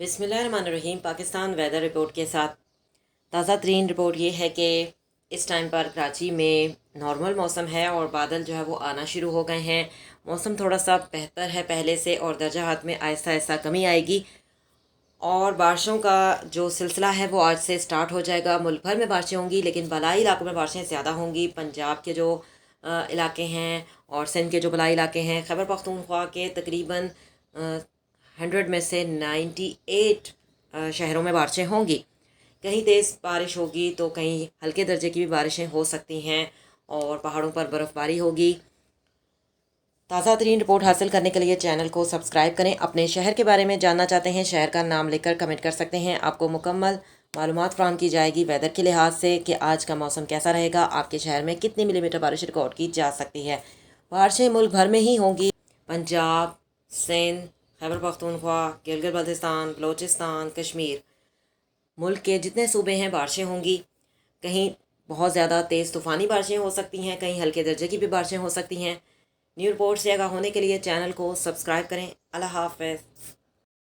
बिस्मिल्लाहिर्रहमानिर्रहीम। Pakistan weather report के साथ ताज़ा तरीन रिपोर्ट ये है कि इस टाइम पर कराची में नॉर्मल मौसम है और बादल जो है वो आना शुरू हो गए हैं। मौसम थोड़ा सा बेहतर है पहले से और दर्जा हाथ में आहिस्ता आहिस्ता कमी आएगी और बारिशों का जो सिलसिला है वो आज से स्टार्ट हो जाएगा। मुल्क भर में बारिशें होंगी लेकिन बलाई इलाकों में बारिशें ज़्यादा होंगी। पंजाब के जो इलाके हैं और सिंध के जो बलाई इलाके हैं, खैबर पख्तूनख्वा के तकरीबन 100 में से 98 शहरों में बारिशें होंगी। कहीं तेज़ बारिश होगी तो कहीं हल्के दर्जे की भी बारिशें हो सकती हैं और पहाड़ों पर बर्फ़बारी होगी। ताज़ा तरीन रिपोर्ट हासिल करने के लिए चैनल को सब्सक्राइब करें। अपने शहर के बारे में जानना चाहते हैं, शहर का नाम लिखकर कमेंट कर सकते हैं। आपको मुकम्मल मालूमात फ़राहम की जाएगी वेदर के लिहाज से कि आज का मौसम कैसा रहेगा, आपके शहर में कितनी मिलीमीटर बारिश रिकॉर्ड की जा सकती है। बारिशें मुल्क भर में ही होंगी। पंजाब, सिंध, खैबर पख्तूनख्वा, गिलगित बल्तिस्तान, बलोचिस्तान, कश्मीर, मुल्क के जितने सूबे हैं बारिशें होंगी। कहीं बहुत ज़्यादा तेज़ तूफ़ानी बारिशें हो सकती हैं, कहीं हल्के दर्जे की भी बारिशें हो सकती हैं। न्यू रिपोर्ट से आगाह होने के लिए चैनल को सब्सक्राइब करें। अल्लाह हाफ़िज़।